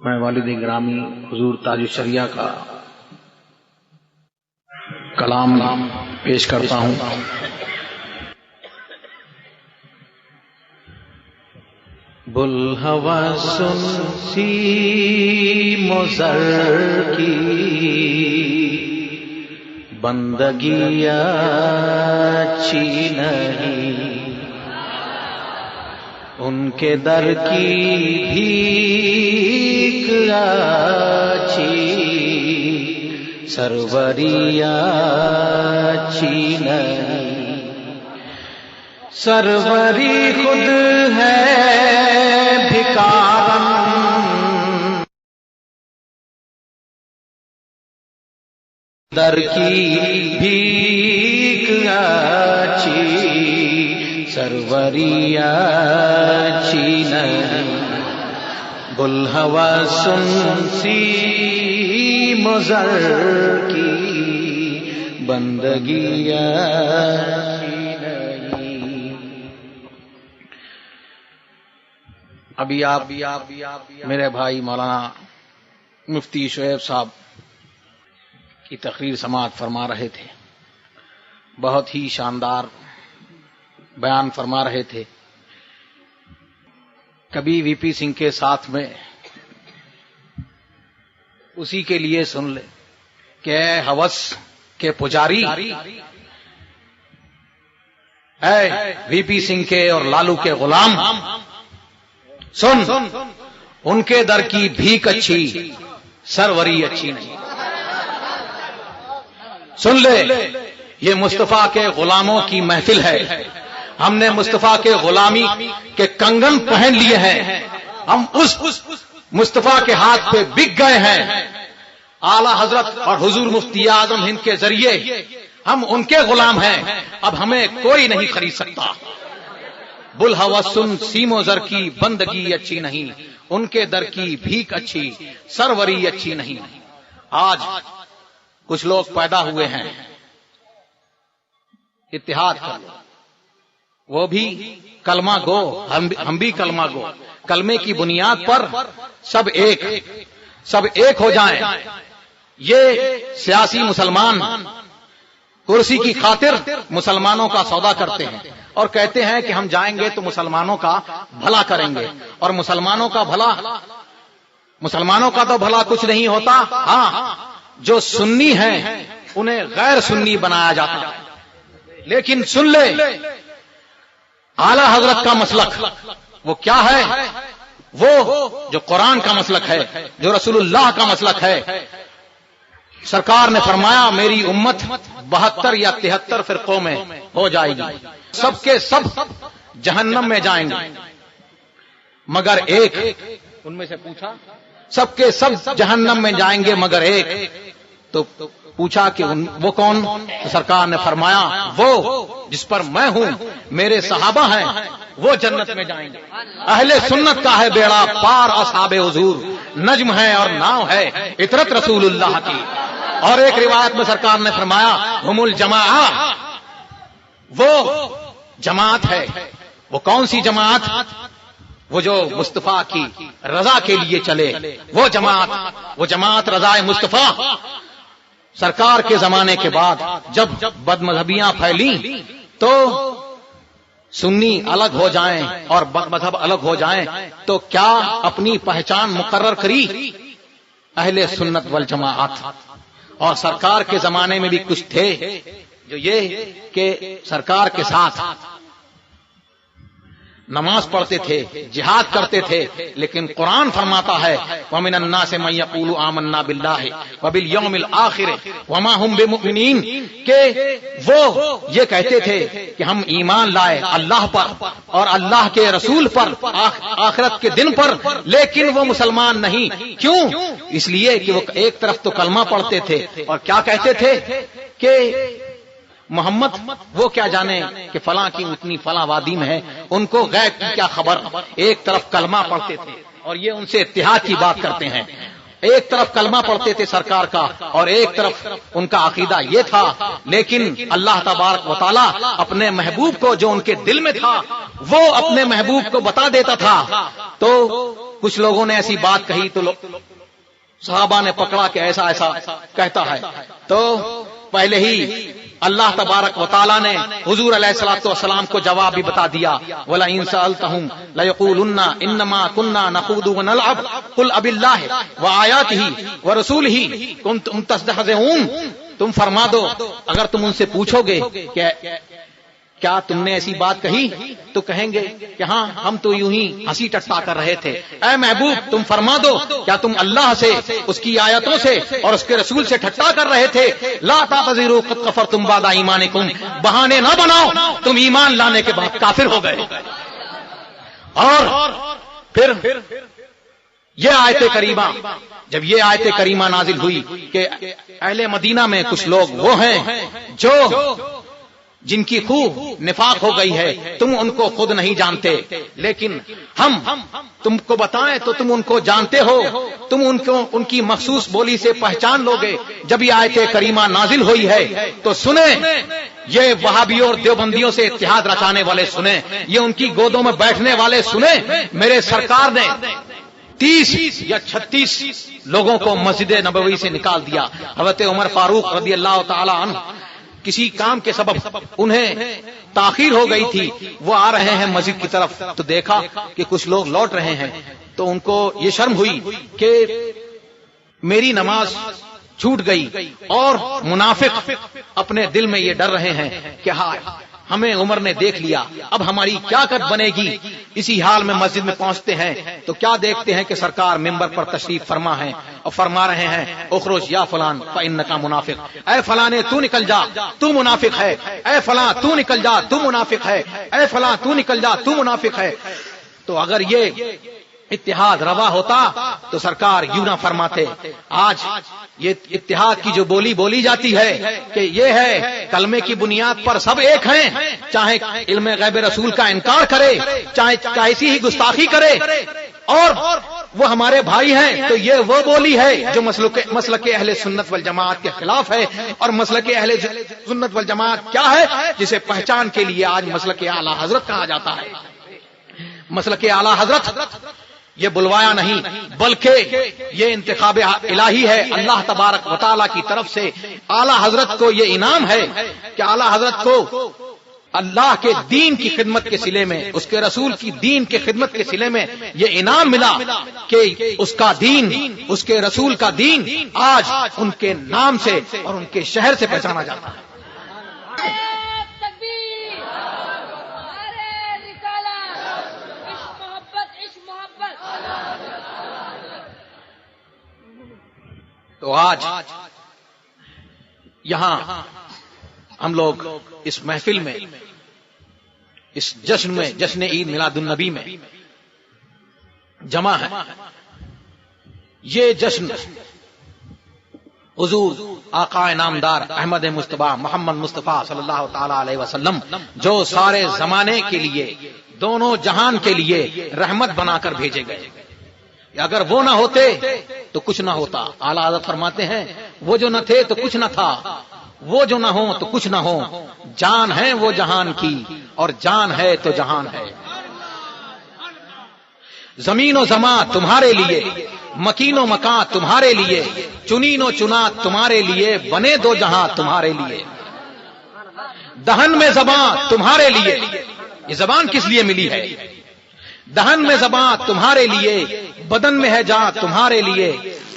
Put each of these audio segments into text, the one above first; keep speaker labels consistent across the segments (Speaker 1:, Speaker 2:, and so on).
Speaker 1: میں والد گرامی حضور تاج الشریعہ کا کلام پیش کرتا ہوں۔ بلہوا سن سیم و زر کی بندگی اچھی نہیں، ان کے در کی بھیک اچھی، سروری اچھی نہیں، سروری خود ہے بھکارن، در کی بھیک اچھی، سروری اچھی نہیں، بلہوا سن سیم و زر کی بندگی اچھی نہیں۔ ابھی آپ میرے بھائی مولانا مفتی شعیب صاحب کی تقریر سماعت فرما رہے تھے، بہت ہی شاندار بیان فرما رہے تھے۔ کبھی وی پی سنگھ کے ساتھ میں اسی کے لیے سن لے کہ اے ہوس کے پجاری، اے وی پی سنگھ کے اور لالو کے غلام، سن، ان کے در کی بھیک اچھی، سروری اچھی نہیں۔ سن لے، یہ مصطفیٰ کے غلاموں کی محفل ہے، ہم نے مصطفیٰ کے غلامی کے کنگن پہن لیے ہیں، ہم اس مصطفیٰ کے ہاتھ پہ بک گئے ہیں۔ اعلی حضرت اور حضور مفتی اعظم ہند کے ذریعے ہم ان کے غلام ہیں، اب ہمیں کوئی نہیں خرید سکتا۔ بلہوا سن سیم و زر کی بندگی اچھی نہیں، ان کے در کی بھیک اچھی، سروری اچھی نہیں۔ آج کچھ لوگ پیدا ہوئے ہیں، اتحاد کر لو، وہ بھی کلمہ گو، ہم بھی کلمہ گو، کلمے کی بنیاد پر سب ایک ہو جائیں۔ یہ سیاسی مسلمان کرسی کی خاطر مسلمانوں کا سودا کرتے ہیں اور کہتے ہیں کہ ہم جائیں گے تو مسلمانوں کا بھلا کریں گے، اور مسلمانوں کا تو بھلا کچھ نہیں ہوتا۔ ہاں، جو سنی ہیں انہیں غیر سنی بنایا جاتا ہے۔ لیکن سن لے، اعلی حضرت کا مسلک وہ کیا ہے؟ وہ جو قرآن کا مسلک ہے، جو رسول اللہ کا مسلک ہے۔ سرکار نے فرمایا میری امت 72 یا 73 فرقوں میں ہو جائے گی، سب کے سب جہنم میں جائیں گے مگر ایک۔ ان میں سے پوچھا سب کے سب جہنم میں جائیں گے مگر ایک، تو پوچھا کہ وہ کون؟ تو سرکار نے فرمایا وہ جس پر میں ہوں، میرے صحابہ ہیں، وہ جنت میں جائیں گے۔ اہل سنت کا ہے بیڑا پار، اصحاب حضور نجم ہے اور ناؤ ہے اطرت رسول اللہ کی۔ اور ایک روایت میں سرکار نے فرمایا ہم الجماعہ، وہ جماعت ہے۔ وہ کون سی جماعت؟ وہ جو مصطفیٰ کی رضا کے لیے چلے، وہ جماعت رضا مصطفیٰ۔ سرکار کے زمانے کے بعد جب بد مذہبیاں پھیلیں تو سنی الگ ہو جائیں اور بد مذہب الگ ہو جائیں، تو کیا اپنی پہچان مقرر کری؟ اہل سنت والجماعت۔ اور سرکار کے زمانے میں بھی کچھ تھے جو یہ کہ سرکار کے ساتھ نماز پڑھتے تھے، جہاد کرتے تھے، لیکن قرآن فرماتا ہے وَمِنَ النَّاسِ مَن يَقُولُ آمَنَّا بِاللَّهِ وَبِالْيَوْمِ الْآخِرِ وَمَا هُمْ بِمُؤْمِنِينَ، کہ وہ یہ کہتے تھے کہ ہم ایمان لائے اللہ پر اور اللہ کے رسول پر، آخرت کے دن پر، لیکن وہ مسلمان نہیں۔ کیوں؟ اس لیے کہ وہ ایک طرف تو کلمہ پڑھتے تھے اور کیا کہتے تھے کہ محمد وہ کیا جانے کہ فلاں کی اتنی فلاں وادی میں ہے، ان کو غیب کی کیا خبر۔ ایک طرف کلمہ پڑھتے تھے اور یہ ان سے اتحاد کی بات کرتے ہیں۔ ایک طرف کلمہ پڑھتے تھے سرکار کا اور ایک طرف ان کا عقیدہ یہ تھا، لیکن اللہ تبارک و تعالی اپنے محبوب کو جو ان کے دل میں تھا وہ اپنے محبوب کو بتا دیتا تھا تو کچھ لوگوں نے ایسی بات کہی تو صحابہ نے پکڑا کہ ایسا ایسا کہتا ہے، تو پہلے ہی اللہ تبارک و تعالیٰ نے حضور علیہ الصلوۃ والسلام کو جواب بھی بتا دیا، وَلَئِن سَأَلْتَهُمْ لَيَقُولُنَّ إِنَّمَا كُنَّا نَخُوضُ وَنَلْعَبُ قُلْ أَبِاللَّهِ وَآيَاتِهِ وَرَسُولِهِ كُنتُمْ تَسْتَهْزِئُونَ، تم فرما دو اگر تم ان سے پوچھو گے کہ کیا تم نے ایسی بات کہی تو کہیں گے کہ ہاں ہم تو یوں ہی ہنسی ٹٹا کر رہے تھے۔ اے محبوب تم فرما دو کیا تم اللہ سے، اس کی آیتوں سے اور اس کے رسول سے ٹھٹا کر رہے تھے؟ لا تعتذروا قد کفرتم بعد ایمانکم، بہانے نہ بناؤ، تم ایمان لانے کے بعد کافر ہو گئے۔ اور پھر یہ آیت کریمہ، جب یہ آیت کریمہ نازل ہوئی کہ اہل مدینہ میں کچھ لوگ وہ ہیں جو جن کی خوب نفاق ہو گئی ہے، تم ان کو خود نہیں جانتے لیکن ہم تم کو بتائیں تو تم ان کو جانتے ہو، تم ان کی مخصوص بولی سے پہچان لوگے۔ جب یہ آیت کریمہ نازل ہوئی ہے تو سنیں، یہ وہابیوں اور دیوبندیوں سے اتحاد رچانے والے سنیں، یہ ان کی گودوں میں بیٹھنے والے سنیں، میرے سرکار نے 30 یا 36 لوگوں کو مسجد نبوی سے نکال دیا۔ حضرت عمر فاروق رضی اللہ تعالی عنہ کسی کام کے سبب انہیں تاخیر ہو گئی تھی، وہ آ رہے ہیں مسجد کی طرف تو دیکھا کہ کچھ لوگ لوٹ رہے ہیں، تو ان کو یہ شرم ہوئی کہ میری نماز چھوٹ گئی، اور منافق اپنے دل میں یہ ڈر رہے ہیں کہ ہاں ہمیں عمر نے دیکھ لیا، اب ہماری کیا کٹ بنے گی۔ اسی حال میں مسجد میں پہنچتے ہیں تو کیا دیکھتے ہیں کہ سرکار ممبر پر تشریف فرما ہے اور فرما رہے ہیں اخرج یا فلان فإنک منافق، اے فلاں تو نکل جا تو منافق ہے، اے فلاں تو نکل جا تو منافق ہے، اے فلاں تو نکل جا تو منافق ہے۔ تو اگر یہ اتحاد روا ہوتا تو سرکار یوں نہ فرماتے۔ آج یہ اتحاد کی جو بولی بولی جاتی ہے کہ یہ ہے کلمے کی بنیاد پر سب ایک ہیں، چاہے علم غیب رسول کا انکار کرے، چاہے کیسی ہی گستاخی کرے، اور وہ ہمارے بھائی ہیں، تو یہ وہ بولی ہے جو مسلک اہل سنت والجماعت کے خلاف ہے۔ اور مسلک اہل سنت والجماعت کیا ہے؟ جسے پہچان کے لیے آج مسلک اعلی حضرت کہا جاتا ہے۔ مسلک اعلی حضرت یہ بلوایا نہیں بلکہ یہ انتخاب الہی ہے، اللہ تبارک و تعالیٰ کی طرف سے اعلی حضرت کو یہ انعام ہے کہ اعلی حضرت کو اللہ کے دین کی خدمت کے صلے میں، اس کے رسول کی دین کی خدمت کے صلے میں یہ انعام ملا کہ اس کا دین، اس کے رسول کا دین آج ان کے نام سے اور ان کے شہر سے پہچانا جاتا ہے۔ تو آج یہاں ہم لوگ اس محفل میں، اس جشن میں، جشن عید میلاد النبی میں جمع ہے۔ یہ جشن حضور آقا نامدار احمد مصطفیٰ محمد مصطفیٰ صلی اللہ تعالی علیہ وسلم جو سارے زمانے کے لیے، دونوں جہان کے لیے رحمت بنا کر بھیجے گئے، اگر وہ نہ ہوتے تو کچھ نہ ہوتا۔ اعلیٰ حضرت فرماتے ہیں وہ جو نہ تھے تو کچھ نہ تھا، وہ جو نہ ہو تو کچھ نہ ہو، جان ہے وہ جہان کی اور جان ہے تو جہان ہے۔ زمین و زمان تمہارے لیے، مکین و مکان تمہارے لیے، چنین و چنا تمہارے لیے، بنے دو جہاں تمہارے لیے، دہن میں زبان تمہارے لیے۔ یہ زبان کس لیے ملی ہے؟ دہن میں زبان تمہارے لیے، بدن میں ہے جان تمہارے لیے،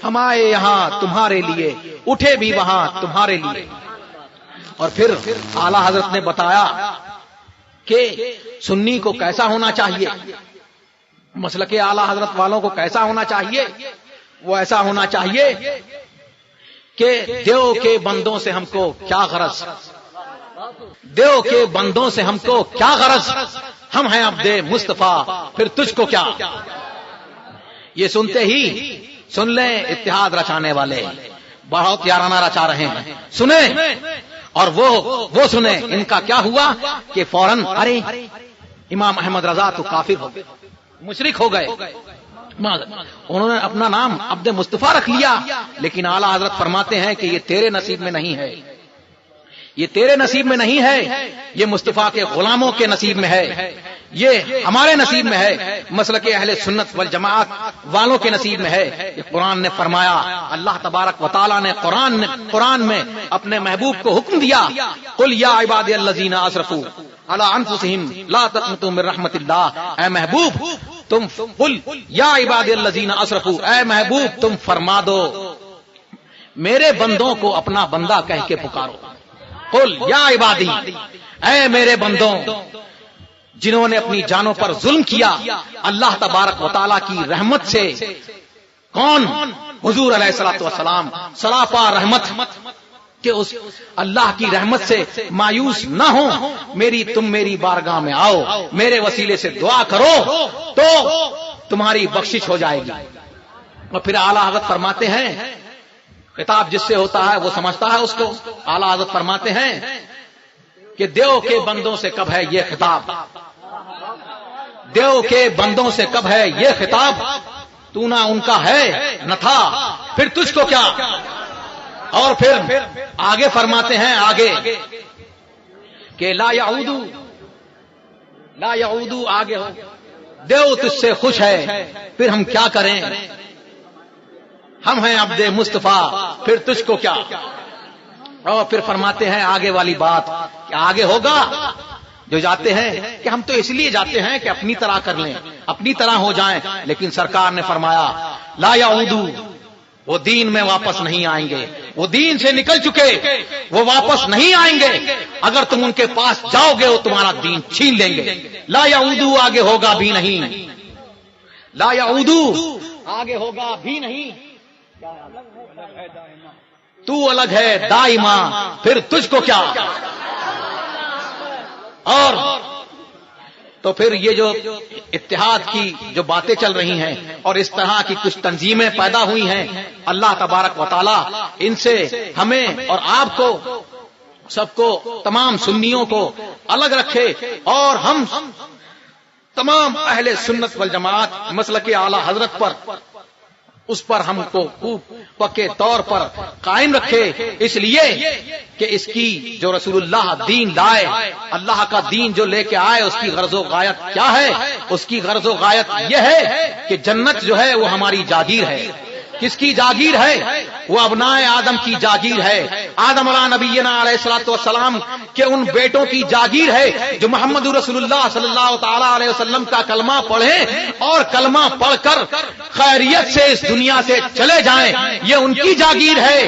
Speaker 1: ہم آئے یہاں تمہارے لیے، اٹھے بھی وہاں تمہارے لیے۔ اور پھر اعلیٰ حضرت نے بتایا کہ سنی کو کیسا ہونا چاہیے، مسلک اعلیٰ حضرت والوں کو کیسا ہونا چاہیے۔ وہ ایسا ہونا چاہیے کہ دیو کے بندوں سے ہم کو کیا غرض، دیو کے بندوں سے ہم کو کیا غرض، ہم ہیں عبد مصطفیٰ پھر تجھ کو کیا۔ یہ سنتے ہی سن لیں اتحاد رچانے والے بہت یارانہ رچا رہے ہیں، سنیں اور وہ سنیں ان کا کیا ہوا کہ فوراً ارے امام احمد رضا تو کافر ہو گئے، مشرک ہو گئے، انہوں نے اپنا نام عبد مصطفیٰ رکھ لیا۔ لیکن اعلیٰ حضرت فرماتے ہیں کہ یہ تیرے نصیب میں نہیں ہے، یہ تیرے نصیب میں نہیں ہے، یہ مصطفیٰ کے غلاموں کے نصیب میں ہے۔ یہ ہمارے نصیب میں ہے، مسلک اہل سنت والجماعت والوں کے نصیب میں ہے۔ قرآن نے فرمایا، اللہ تبارک و تعالیٰ نے قرآن میں اپنے محبوب کو حکم دیا، قل یا عبادی الذین اسرفوا علی انفسہم لا تقنطوا من رحمت اللہ۔ اے محبوب تم قل یا عبادی الذین اسرفوا، اے محبوب تم فرما دو میرے بندوں کو اپنا بندہ کہہ کے پکارو۔ قل یا عبادی، اے میرے بندوں جنہوں نے اپنی جانوں پر ظلم کیا، اللہ تبارک و تعالیٰ کی رحمت سے کون؟ حضور علیہ الصلوۃ والسلام سراپا رحمت کہ اس اللہ کی رحمت سے مایوس نہ ہو، تم میری بارگاہ میں آؤ، میرے وسیلے سے دعا کرو تو تمہاری بخشش ہو جائے گی۔ اور پھر اعلیٰ حضرت فرماتے ہیں، خطاب جس سے ہوتا ہے وہ سمجھتا ہے اس کو، اعلیٰ حضرت فرماتے ہیں کہ دیو کے بندوں سے کب ہے یہ خطاب، دیو کے بندوں سے کب ہے یہ خطاب، تو نہ ان کا ہے نہ تھا، پھر تجھ کو کیا۔ اور پھر آگے فرماتے ہیں آگے کہ لا یعودو آگے ہو، دیو تجھ سے خوش ہے، پھر ہم کیا کریں، ہم ہیں عبد مصطفیٰ، پھر تجھ کو کیا۔ اور پھر فرماتے ہیں آگے والی بات کہ آگے ہوگا جو جاتے ہیں کہ ہم تو اس لیے جاتے ہیں کہ اپنی طرح کر لیں، اپنی طرح ہو جائیں، لیکن سرکار نے فرمایا لا یعودو، وہ دین میں واپس نہیں آئیں گے، وہ دین سے نکل چکے، وہ واپس نہیں آئیں گے، اگر تم ان کے پاس جاؤ گے وہ تمہارا دین چھین لیں گے۔ لا یعودو آگے ہوگا بھی نہیں، لا یعودو آگے ہوگا بھی نہیں، تو الگ ہے دائما، پھر تجھ کو کیا۔ اور تو پھر یہ جو اتحاد کی جو باتیں چل رہی ہیں اور اس طرح کی کچھ تنظیمیں پیدا ہوئی ہیں، اللہ تبارک و تعالی ان سے ہمیں اور آپ کو سب کو، تمام سنیوں کو الگ رکھے، اور ہم تمام اہل سنت والجماعت مسلک اعلی حضرت پر، اس پر ہم کو خوب پکے طور پر قائم رکھے، اس لیے کہ اس کی جو رسول اللہ دین لائے، اللہ کا دین جو لے کے آئے، اس کی غرض و غایت کیا ہے؟ اس کی غرض و غایت یہ ہے کہ جنت جو ہے وہ ہماری جاگیر ہے۔ کس کی جاگیر ہے؟ وہ ابنائے آدم کی جاگیر ہے، آدم علیہ نبینا علیہ الصلوۃ والسلام کے ان بیٹوں کی جاگیر ہے جو محمد رسول اللہ صلی اللہ تعالی علیہ وسلم کا کلمہ پڑھیں اور کلمہ پڑھ کر خیریت سے اس دنیا سے چلے جائیں، یہ ان کی جاگیر ہے۔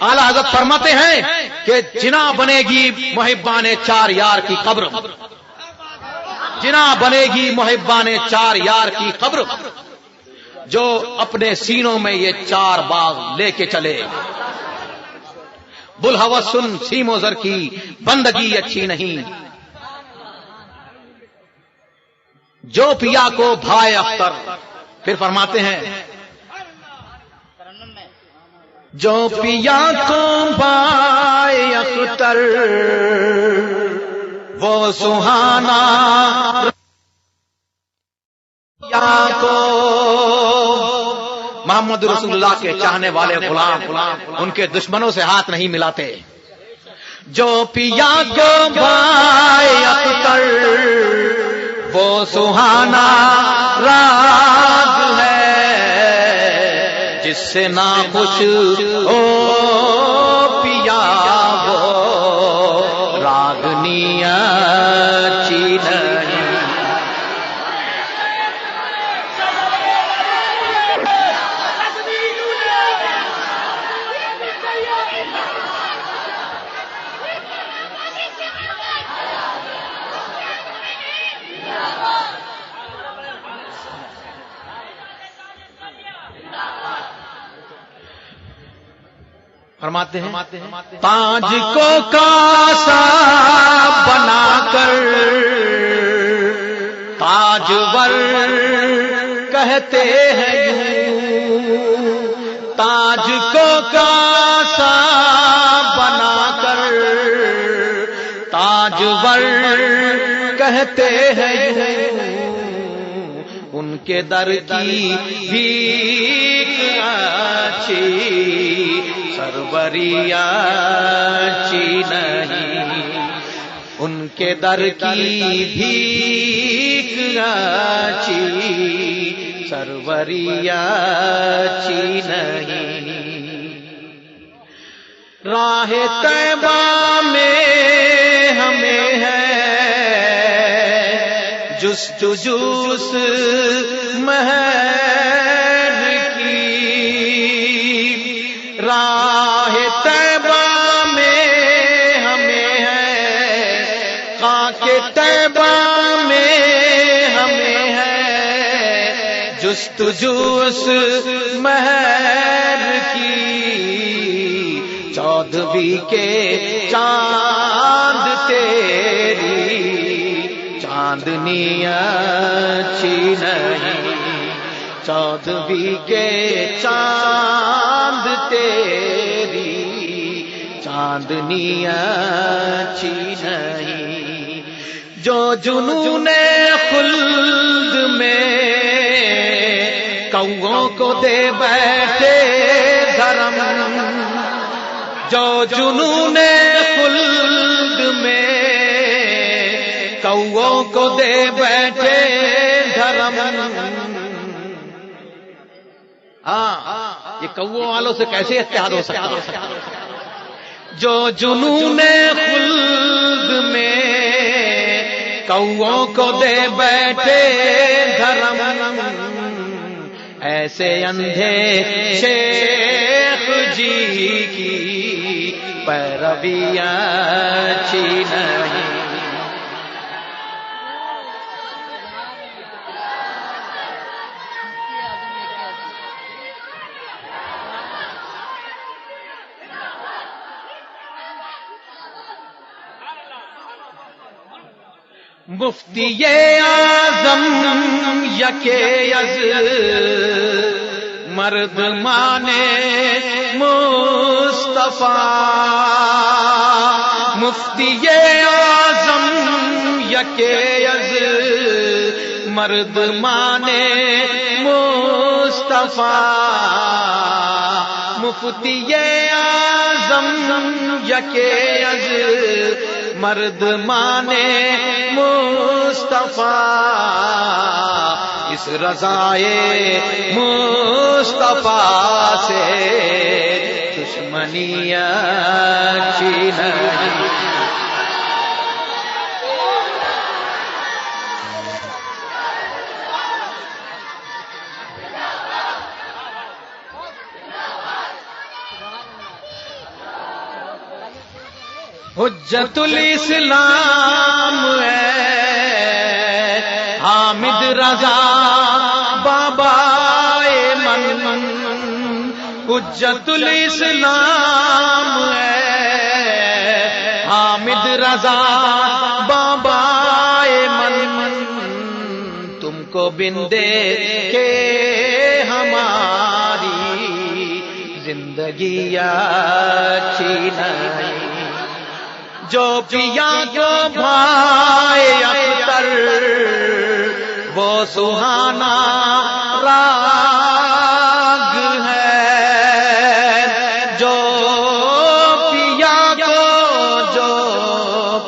Speaker 1: اعلیٰ حضرت فرماتے ہیں کہ جنا بنے گی محبان چار یار کی قبر، جنا بنے گی محبان چار یار کی قبر، جو اپنے سینوں میں یہ چار باغ لے کے چلے۔ بلہوس سن سیم و زر کی بندگی اچھی نہیں، جو پیا کو بھائے اختر۔ پھر فرماتے ہیں جو پیا کو بھائے اختر وہ سہانا کو، محمد رسول اللہ کے چاہنے والے غلام ان کے دشمنوں سے ہاتھ نہیں ملاتے۔ جو پیا کو بھائے اختر وہ سہانا راگ ہے، جس سے نہ خوش ہو پیا وہ راگنی اچھی نہیں۔ فرماتے ہیں تاج کو کاسا بنا کر تاجور کہتے ہیں یوں، تاج کو کاسا بنا کر تاجور کہتے ہیں یوں، ان کے در کی بھیک اچھی سربری اچھی نہیں، ان کے در کی بھیک اچھی سروری اچھی نہیں، راہ طیبہ میں ہمیں ہے جستجو اس مہر کی، راہ طیبہ میں ہمیں ہے خاک طیبہ میں ہمیں ہے جستجو اس مہر کی، چودھویں کے چاند تیری چاندنی اچھی نہیں، چودھویں کے چاند تیری چاندنی اچھی نہیں، جو جنون خلد میں کوؤں کو دے بیٹھے دھرم، جو جنون خلد میں کوؤں کو دے بیٹھے دھرم، یہ کوؤں والوں سے کیسے اتحاد ہو سکتا ہے؟ جو جنون خلد میں کوؤں کو دے بیٹھے دھرم، ایسے اندھے شیخ جی کی پیروی اچھی نہیں، مفتی اعظم یکے از مرد مانے مصطفیٰ، مفتی اعظم یکے از مرد مانے مصطفیٰ، مفتی اعظم یکے از مرد مانے مصطفیٰ، اس رضائے مصطفیٰ سے دشمنی اچھی نہیں، حجت الاسلام ہے حامد رضا بابا من، حجت الاسلام ہے حامد رضا بابا من، تم کو بندے کے ہماری زندگی اچھی نہیں، جو پیا کو بھائی اختر وہ سہانا راگ ہے، جو پیا کو جو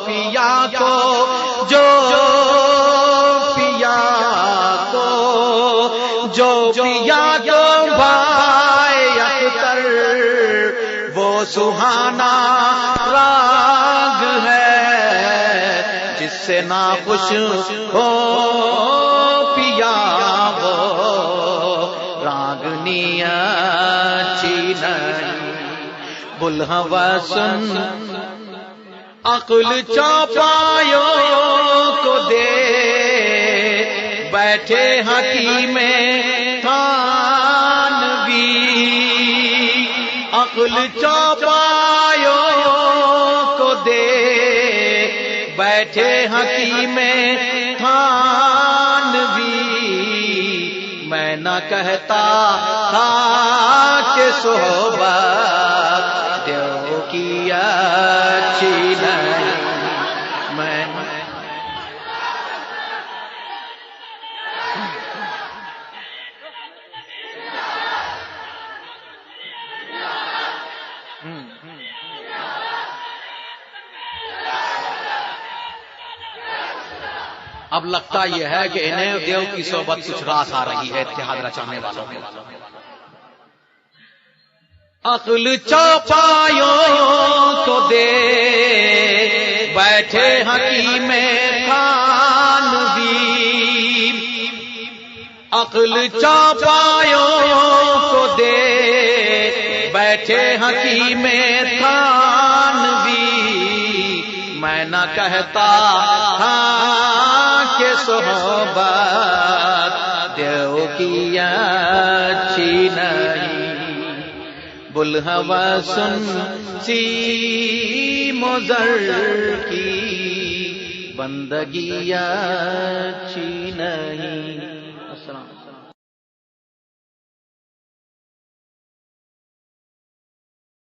Speaker 1: پیا کو جو پیا کو جو پیا کو بھائی اختر وہ سہانا راگ ہے، جس سے ناخوش ہو پیا وہ راگنی اچھی نہیں، بلہوا سن عقل چوپایوں کو دے بیٹھے حکیم تھانوی، عقل چوپایوں کو دے بیٹھے حکیم تھانوی، میں نہ کہتا تھا کہ صحبت دیو کی اچھی نہیں، میں اب لگتا یہ ہے کہ انہیں دیو کی صحبت کچھ راس آ رہی ہے اتحاد رچانے والوں کے. عقل چوپایوں کو دے بیٹھے حکیم تھانوی، عقل چوپایوں کو دے بیٹھے حکیم تھانوی. میں نہ کہتا کہ صحبت دیو کی اچھی نہیں، بلہوا سن سی مضر کی بندگی اچھی نہیں.